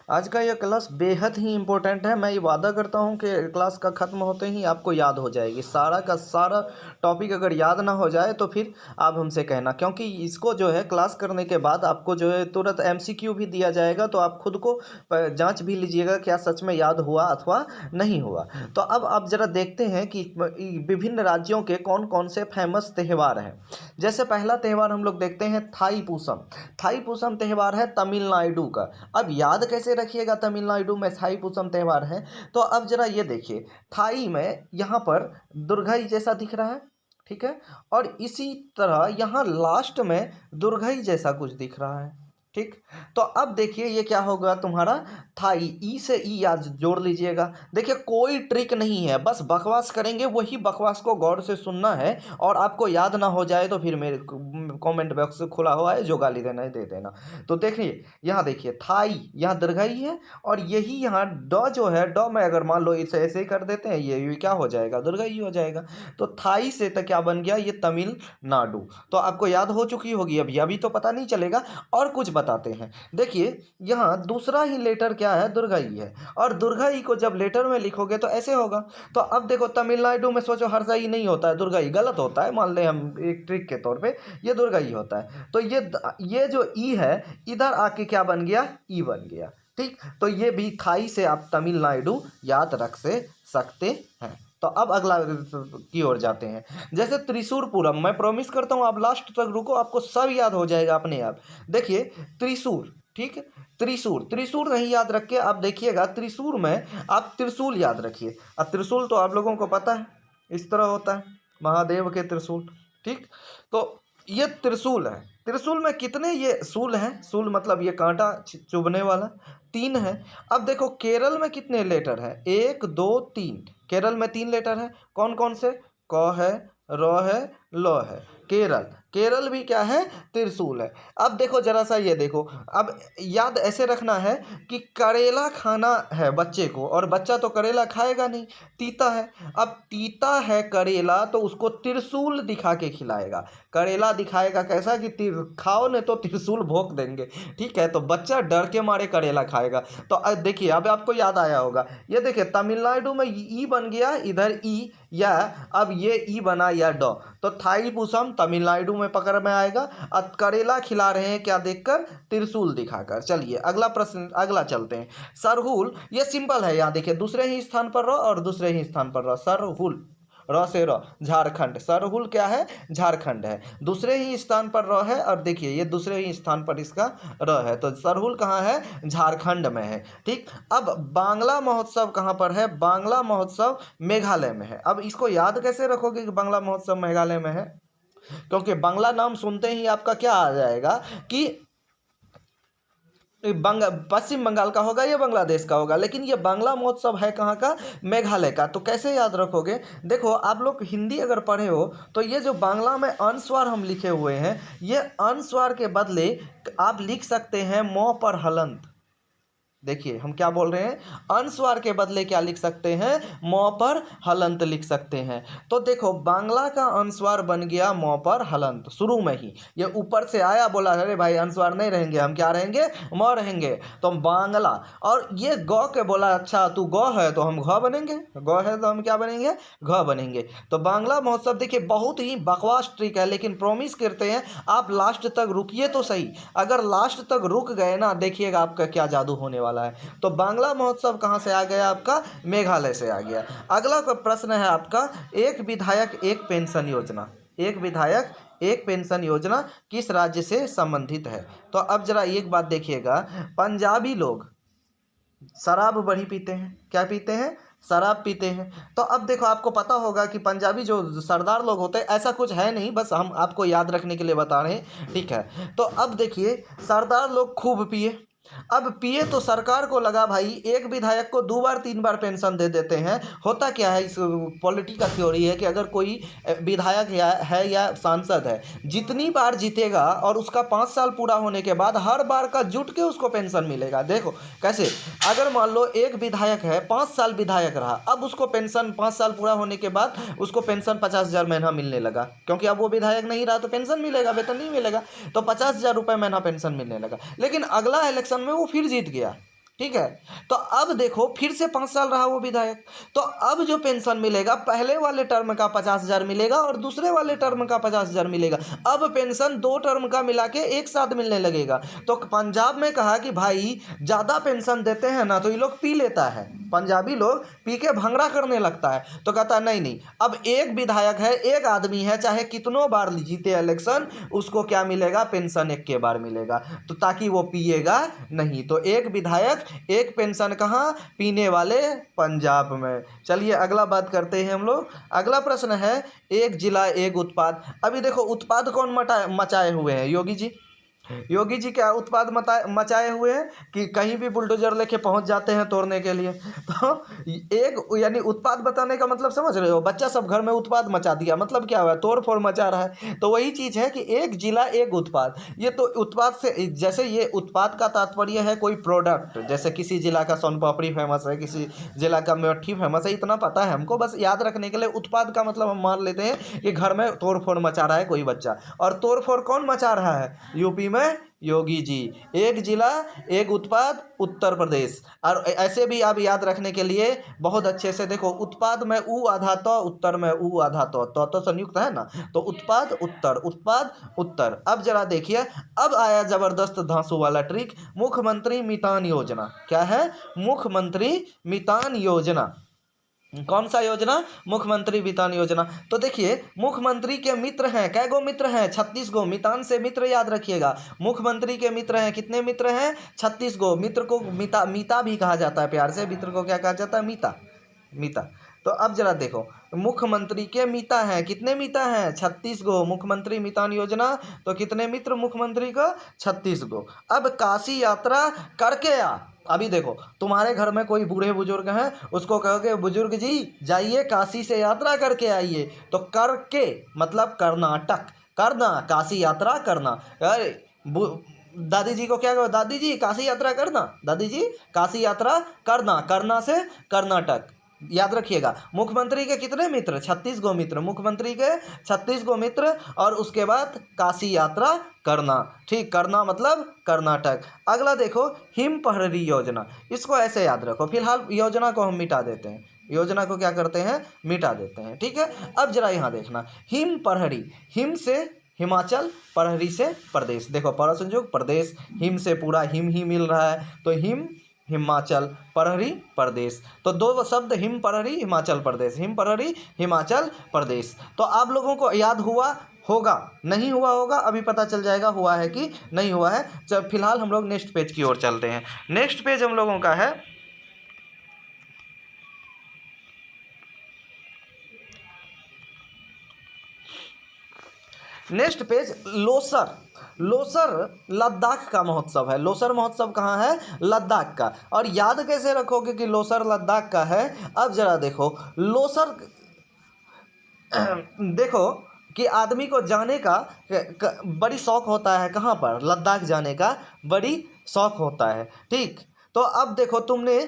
आज का यह क्लास बेहद ही इम्पोर्टेंट है। मैं ये वादा करता हूँ कि क्लास का ख़त्म होते ही आपको याद हो जाएगी। सारा का सारा टॉपिक अगर याद ना हो जाए तो फिर आप हमसे कहना, क्योंकि इसको जो है क्लास करने के बाद आपको जो है तुरंत एमसीक्यू भी दिया जाएगा, तो आप खुद को जांच भी लीजिएगा क्या सच में याद हुआ अथवा नहीं हुआ। तो अब आप ज़रा देखते हैं कि विभिन्न राज्यों के कौन कौन से फेमस त्यौहार हैं। जैसे पहला त्यौहार हम लोग देखते हैं थाई पूसम। थाई पूसम त्यौहार है तमिलनाडु का। अब याद कैसे रखिएगा तमिलनाडु में थाई पूसम त्यौहार है, तो अब जरा ये देखिए, थाई में यहाँ पर दुर्गाई जैसा दिख रहा है, ठीक है, और इसी तरह यहाँ लास्ट में दुर्गाई जैसा कुछ दिख रहा है, ठीक। तो अब देखिए ये क्या होगा तुम्हारा थाई, ई से ई याद जोड़ लीजिएगा। देखिए कोई ट्रिक नहीं है, बस बकवास करेंगे, वही बकवास को गौर से सुनना है, और आपको याद ना हो जाए तो फिर मेरे कमेंट बॉक्स खुला हुआ है, जो गाली देना है दे देना। तो देखिए यहाँ देखिए थाई, यहाँ दीर्घई है, और यही यहाँ ड जो है, ड में अगर मान लो इसे ऐसे ही कर देते हैं, ये क्या हो जाएगा, दीर्घई हो जाएगा। तो थाई से तो क्या बन गया, ये तमिलनाडु। तो आपको याद हो चुकी होगी अभी तो पता नहीं चलेगा। और कुछ बताते हैं, देखिए यहाँ दूसरा ही लेटर क्या है, दुर्गाई है, और दुर्गाई को जब लेटर में लिखोगे तो ऐसे होगा। तो अब देखो तमिलनाडु में सोचो हर्षाई नहीं होता है, दुर्गाई गलत होता है, मान ले हम एक ट्रिक के तौर पे, ये दुर्गाई होता है। तो ये जो ई है इधर आके क्या बन गया, ई बन गया, ठीक। तो ये भी थाई से आप तमिलनाडु याद रख से सकते हैं। तो अब अगला की ओर जाते हैं, जैसे त्रिशूरपुरम। मैं प्रॉमिस करता हूँ आप लास्ट तक रुको, आपको सब याद हो जाएगा अपने आप। देखिए त्रिशूर, ठीक है, त्रिशूर, त्रिशूर नहीं याद रख के आप देखिएगा, त्रिशूर में आप त्रिशूल याद रखिए। अब त्रिशूल तो आप लोगों को पता है इस तरह होता है, महादेव के त्रिशूल, ठीक। तो ये त्रिशूल है, त्रिशूल में कितने ये शूल हैं, शूल मतलब ये कांटा चुभने वाला, 3 है। अब देखो केरल में कितने लेटर हैं, 1 2 3, केरल में 3 लेटर है। कौन कौन से, क है, र है, ल है। केरल, केरल भी क्या है, त्रिशूल है। अब देखो जरा सा ये देखो, अब याद ऐसे रखना है कि करेला खाना है बच्चे को, और बच्चा तो करेला खाएगा नहीं, तीता है। अब तीता है करेला, तो उसको त्रिशूल दिखा के खिलाएगा। करेला दिखाएगा कैसा कि खाओ ने तो त्रिशूल भोंक देंगे, ठीक है। तो बच्चा डर के मारे करेला खाएगा। तो अब देखिए, अब आपको याद आया होगा, ये देखिए तमिलनाडु में ई बन गया, इधर ई, या अब ये ई बना या ड। तो थाई पूसम तमिलनाडु में पकड़ में आएगा। अब करेला खिला रहे हैं क्या देखकर, त्रिशूल दिखाकर। चलिए अगला प्रश्न, अगला चलते हैं। सरहुल, ये सिंपल है, यहाँ देखिए दूसरे ही स्थान पर र और दूसरे ही स्थान पर र, सरहुल, र से र, झारखंड। सरहुल क्या है, झारखंड है, दूसरे ही स्थान पर र है, और देखिए ये दूसरे ही स्थान पर इसका र है। तो सरहुल कहाँ है, झारखंड में है, ठीक। अब बांग्ला महोत्सव कहाँ पर है, बांग्ला महोत्सव मेघालय में है। अब इसको याद कैसे रखोगे कि बांग्ला महोत्सव मेघालय में है, क्योंकि बांग्ला नाम सुनते ही आपका क्या आ जाएगा कि पश्चिम बंगाल का होगा या बांग्लादेश का होगा, लेकिन ये बांग्ला महोत्सव है कहाँ का, मेघालय का। तो कैसे याद रखोगे, देखो आप लोग हिंदी अगर पढ़े हो तो ये जो बांग्ला में अनुस्वार हम लिखे हुए हैं, ये अनुस्वार के बदले आप लिख सकते हैं म पर हलंत। देखिए हम क्या बोल रहे हैं, अनुस्वार के बदले क्या लिख सकते हैं, म पर हलंत लिख सकते हैं। तो देखो बांग्ला का अनुस्वार बन गया म पर हलंत, शुरू में ही ये ऊपर से आया, बोला अरे भाई अनुस्वार नहीं रहेंगे, हम क्या रहेंगे, म रहेंगे। तो बांग्ला, और ये ग के बोला अच्छा तू ग है तो हम घ बनेंगे, ग है तो हम क्या बनेंगे, घ बनेंगे। तो बांग्ला महोत्सव देखिए बहुत ही बकवास ट्रिक है, लेकिन प्रॉमिस करते हैं आप लास्ट तक रुकिए तो सही। अगर लास्ट तक रुक गए ना, देखिएगा आपका क्या जादू होने वाला है। तो बांग्ला महोत्सव कहाँ से आ गया आपका, मेघालय से आ गया। अगला प्रश्न है आपका, एक विधायक एक पेंशन योजना। एक विधायक एक पेंशन योजना किस राज्य से संबंधित है। तो अब जरा एक बात देखिएगा, पंजाबी लोग शराब बड़ी पीते हैं, क्या पीते हैं, शराब पीते हैं। तो अब देखो आपको पता होगा कि पंजाबी जो सरदार लोग होते हैं, ऐसा कुछ है नहीं, बस हम आपको याद रखने के लिए बता रहे हैं, ठीक है। तो अब देखिए सरदार लोग खूब पिए, अब पिए तो सरकार को लगा भाई एक विधायक को 2 बार 3 बार पेंशन दे देते हैं। होता क्या है, इस पॉलिटी का थ्योरी है कि अगर कोई विधायक या सांसद है, जितनी बार जीतेगा और उसका 5 साल पूरा होने के बाद हर बार का जुट के उसको पेंशन मिलेगा। देखो कैसे, अगर मान लो एक विधायक है, 5 साल विधायक रहा, अब उसको पेंशन 5 साल पूरा होने के बाद उसको पेंशन 50,000 महीना मिलने लगा, क्योंकि अब वो विधायक नहीं रहा तो पेंशन मिलेगा, वेतन नहीं मिलेगा, तो 50,000 रुपये महीना पेंशन मिलने लगा। लेकिन अगला इलेक्शन में वो फिर जीत गया, ठीक है। तो अब देखो फिर से 5 साल रहा वो विधायक, तो अब जो पेंशन मिलेगा पहले वाले टर्म का 50,000 मिलेगा और दूसरे वाले टर्म का 50,000 मिलेगा। अब पेंशन 2 टर्म का मिला के एक साथ मिलने लगेगा। तो पंजाब में कहा कि भाई ज़्यादा पेंशन देते हैं ना तो ये लोग पी लेता है, पंजाबी लोग पी के भंगड़ा करने लगता है। तो कहता नहीं नहीं, अब एक विधायक है, एक आदमी है, चाहे कितनों बार जीते इलेक्शन, उसको क्या मिलेगा, पेंशन एक के बार मिलेगा, तो ताकि वो पिएगा नहीं। तो एक विधायक एक पेंशन कहाँ, पीने वाले पंजाब में। चलिए अगला बात करते हैं हम लोग। अगला प्रश्न है एक जिला एक उत्पाद। अभी देखो उत्पाद कौन मचाए हुए हैं, योगी जी। योगी जी क्या उत्पाद मचाए हुए हैं कि कहीं भी बुलडोजर लेके पहुंच जाते हैं तोड़ने के लिए। तो एक यानी उत्पाद बताने का मतलब समझ रहे हो, बच्चा सब घर में उत्पाद मचा दिया, मतलब क्या हुआ, तोड़ फोड़ मचा रहा है। तो वही चीज़ है कि एक जिला एक उत्पाद। ये तो उत्पाद से, जैसे ये उत्पाद का तात्पर्य है कोई प्रोडक्ट, जैसे किसी जिला का सोन पापड़ी फेमस है, किसी जिला का मट्ठी फेमस है, इतना पता है हमको, बस याद रखने के लिए। उत्पाद का मतलब हम मान लेते हैं कि घर में तोड़ फोड़ मचा रहा है कोई बच्चा, और तोड़ फोड़ कौन मचा रहा है, यूपी में योगी जी। एक जिला एक उत्पाद उत्तर प्रदेश। और ऐसे भी आप याद रखने के लिए बहुत अच्छे से देखो, उत्पाद में उ आधा तो, उत्तर में उ आधा तो संयुक्त है ना, तो उत्पाद उत्तर, उत्पाद उत्तर। अब जरा देखिए, अब आया जबरदस्त धांसू वाला ट्रिक, मुख्यमंत्री मितान योजना। क्या है, मुख्यमंत्री मितान योजना। कौन सा योजना, मुख्यमंत्री वितान योजना। तो देखिए मुख्यमंत्री के मित्र हैं, कै गो मित्र हैं, 36 गो। मितान से मित्र याद रखिएगा, मुख्यमंत्री के मित्र हैं, कितने मित्र हैं, 36 गो। मित्र को मीता, मीता भी कहा जाता है, प्यार से मित्र को क्या कहा जाता है, मीता, मीता। तो अब जरा देखो, मुख्यमंत्री के मीता हैं, कितने मीता हैं, 36 गो। मुख्यमंत्री मितान योजना, तो कितने मित्र मुख्यमंत्री का, 36 गो। अब काशी यात्रा करके आ। अभी देखो तुम्हारे घर में कोई बूढ़े बुजुर्ग हैं, उसको कहोगे बुजुर्ग जी जाइए काशी से यात्रा करके आइए, तो करके मतलब कर्नाटक, करना, काशी यात्रा करना। अरे दादी जी को क्या कहो, दादी जी काशी यात्रा करना, दादी जी काशी यात्रा करना, करना से कर्नाटक। याद रखिएगा, मुख्यमंत्री के कितने मित्र, 36 गो मित्र, मुख्यमंत्री के 36 गो मित्र, और उसके बाद काशी यात्रा करना। ठीक, करना मतलब कर्नाटक। अगला देखो हिम पहरी योजना, इसको ऐसे याद रखो। फिलहाल योजना को हम मिटा देते हैं, योजना को क्या करते हैं, मिटा देते हैं, ठीक है। अब जरा यहाँ देखना, हिम पहरी, हिम से हिमाचल, पहरी से प्रदेश। देखो परसंयोग प्रदेश, हिम से पूरा हिम ही मिल रहा है, तो हिम हिमाचल, पहरी प्रदेश। तो दो शब्द, हिम पहरी हिमाचल प्रदेश, हिम पहरी हिमाचल प्रदेश। तो आप लोगों को याद हुआ होगा, नहीं हुआ होगा, अभी पता चल जाएगा हुआ है कि नहीं हुआ है। जब फिलहाल हम लोग नेक्स्ट पेज की ओर चलते हैं। नेक्स्ट पेज हम लोगों का है नेक्स्ट पेज लोसर। लोसर लद्दाख का महोत्सव है। लोसर महोत्सव कहाँ है, लद्दाख का। और याद कैसे रखोगे कि लोसर लद्दाख का है। अब जरा देखो लोसर देखो कि आदमी को जाने का बड़ी शौक होता है, कहाँ पर, लद्दाख जाने का बड़ी शौक होता है। ठीक, तो अब देखो तुमने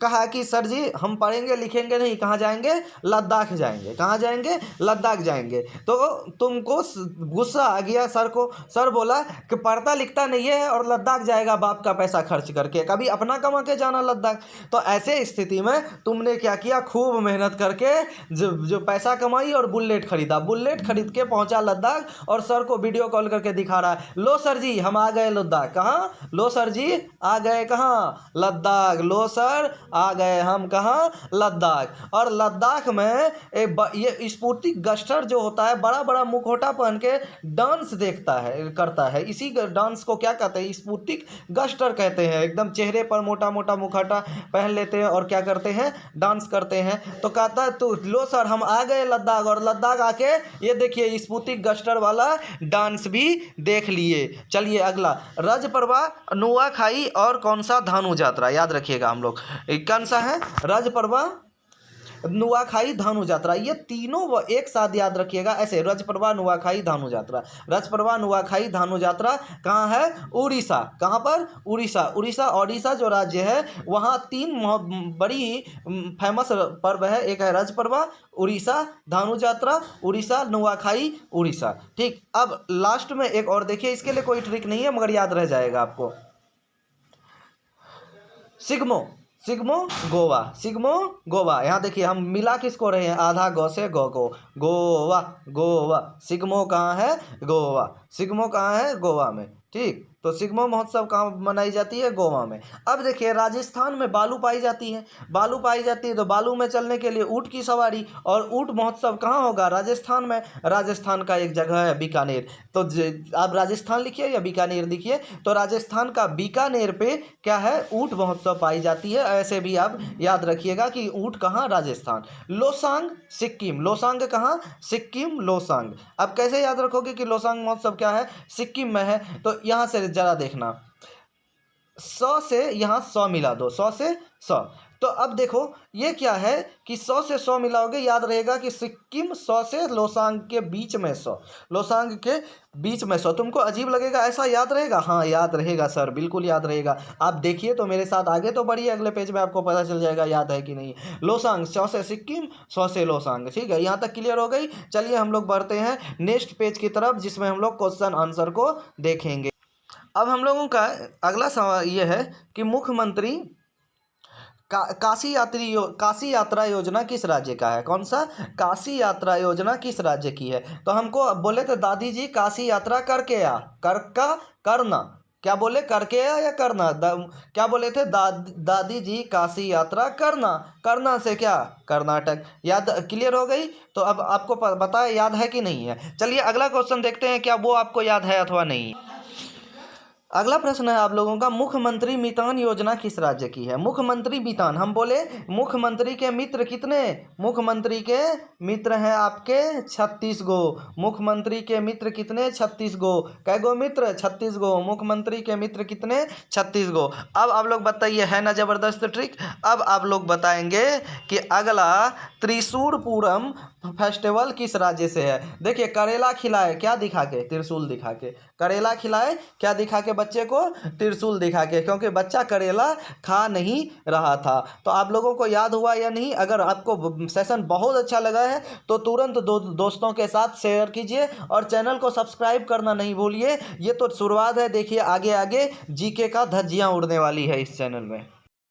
कहा कि सर जी हम पढ़ेंगे लिखेंगे नहीं, कहाँ जाएंगे, लद्दाख जाएंगे, कहाँ जाएंगे, लद्दाख जाएंगे। तो तुमको गुस्सा आ गया सर को, सर बोला कि पढ़ता लिखता नहीं है और लद्दाख जाएगा बाप का पैसा खर्च करके, कभी अपना कमा के जाना लद्दाख। तो ऐसे स्थिति में तुमने क्या किया, खूब मेहनत करके जो पैसा कमाई और बुलेट खरीदा, बुलेट खरीद के पहुंचा लद्दाख, और सर को वीडियो कॉल करके दिखा रहा है, लो सर जी हम आ गए लद्दाख। कहाँ, लो सर जी आ गए कहाँ, लद्दाख। लो सर आ गए हम कहाँ, लद्दाख। और लद्दाख में ये स्पुतनिक गस्टर जो होता है, बड़ा बड़ा मुखौटा पहन के डांस देखता है, करता है। इसी डांस को क्या कहते हैं, स्पुतनिक गस्टर कहते हैं। एकदम चेहरे पर मोटा मोटा मुखौटा पहन लेते हैं और क्या करते हैं, डांस करते हैं। तो कहता है तो लो सर हम आ गए लद्दाख, और लद्दाख आके ये देखिए स्पुतनिक गस्टर वाला डांस भी देख लिए। चलिए अगला, रजपर्वा, नुआखाई और कौन सा, धानु यात्रा। याद रखिएगा हम लोग कौन सा है, रजपर्वा, नुआखाई, धानु यात्रा। ये तीनों एक साथ याद रखिएगा ऐसे, रजपर्वा, नुआखाई, धानु यात्रा। रजपर्वा, नुआखाई, धानु यात्रा कहाँ है, उड़ीसा। कहाँ पर, उड़ीसा। उड़ीसा, ओडिशा जो राज्य है, वहाँ 3 बड़ी फेमस पर्व है, एक है रजपर्वा, उड़ीसा, धानु यात्रा, उड़ीसा, नुआखाई, उड़ीसा। ठीक, अब लास्ट में एक और देखिए, इसके लिए कोई ट्रिक नहीं है मगर याद रह जाएगा आपको। सिग्मो, सिग्मो गोवा, सिग्मो गोवा। यहाँ देखिए हम मिला किसको रहे हैं, आधा गो से गो को, गोवा गोवा। सिग्मो कहाँ है, गोवा। सिग्मो कहाँ है, गोवा में। ठीक, तो सिग्मो महोत्सव कहाँ मनाई जाती है, गोवा में। अब देखिए राजस्थान में बालू पाई जाती है, बालू पाई जाती है तो बालू में चलने के लिए ऊँट की सवारी, और ऊँट महोत्सव कहाँ होगा, राजस्थान में। राजस्थान का एक जगह है बीकानेर। तो आप राजस्थान लिखिए या बीकानेर लिखिए, तो राजस्थान का बीकानेर पे क्या है, ऊँट महोत्सव पाई जाती है। ऐसे भी आप याद रखिएगा कि ऊँट कहाँ, राजस्थान। लोसांग सिक्किम, लोसांग कहाँ, सिक्किम, लोसांग। अब कैसे याद रखोगे कि लोसांग महोत्सव क्या है, सिक्किम में है। तो यहाँ से जरा देखना, 100 से यहाँ 100 मिला दो, 100 से 100। तो अब देखो ये क्या है कि 100 से 100 मिलाओगे, याद रहेगा कि सिक्किम 100 से लोसांग के बीच में 100, लोसांग के बीच में 100। तुमको अजीब लगेगा, ऐसा याद रहेगा, हाँ याद रहेगा सर, बिल्कुल याद रहेगा। आप देखिए तो मेरे साथ आगे तो बढ़िए, अगले पेज में आपको पता चल जाएगा याद है कि नहीं। लोसांग 100 से सिक्किम, 100 से लोसांग। ठीक है, यहाँ तक क्लियर हो गई। चलिए हम लोग बढ़ते हैं नेक्स्ट पेज की तरफ, जिसमें हम लोग क्वेश्चन आंसर को देखेंगे। अब हम लोगों का अगला सवाल ये है कि मुख्यमंत्री काशी यात्रा योजना किस राज्य का है, कौन सा, काशी यात्रा योजना किस राज्य की है। तो हमको बोले थे दादी जी काशी यात्रा करके आ, करना, क्या बोले, करके आ या करना, क्या बोले थे, दादी जी काशी यात्रा करना, करना से क्या, कर्नाटक। याद क्लियर हो गई। तो अब आपको बताए याद है कि नहीं है। चलिए अगला क्वेश्चन देखते हैं, क्या वो आपको याद है अथवा नहीं। अगला प्रश्न है आप लोगों का, मुख्यमंत्री मितान योजना किस राज्य की है। मुख्यमंत्री मितान, हम बोले मुख्यमंत्री के मित्र कितने, मुख्यमंत्री के मित्र हैं आपके 36 गो। मुख्यमंत्री के मित्र कितने, 36 गो। कै गो मित्र, 36 गो। मुख्यमंत्री के मित्र कितने, 36 गो। अब आप लोग बताइए, है ना जबरदस्त ट्रिक। अब आप लोग बताएंगे कि अगला त्रिशूरपुरम फेस्टिवल किस राज्य से है। देखिए करेला खिलाए, क्या दिखा के, त्रिशूल दिखा के। करेला खिलाए क्या दिखा के, बच्चे को त्रिशूल दिखा के, क्योंकि बच्चा करेला खा नहीं रहा था। तो आप लोगों को याद हुआ या नहीं। अगर आपको सेशन बहुत अच्छा लगा है तो तुरंत दोस्तों के साथ शेयर कीजिए, और चैनल को सब्सक्राइब करना नहीं भूलिए। ये तो शुरुआत है, देखिए आगे आगे जीके का धज्जियां उड़ने वाली है इस चैनल में।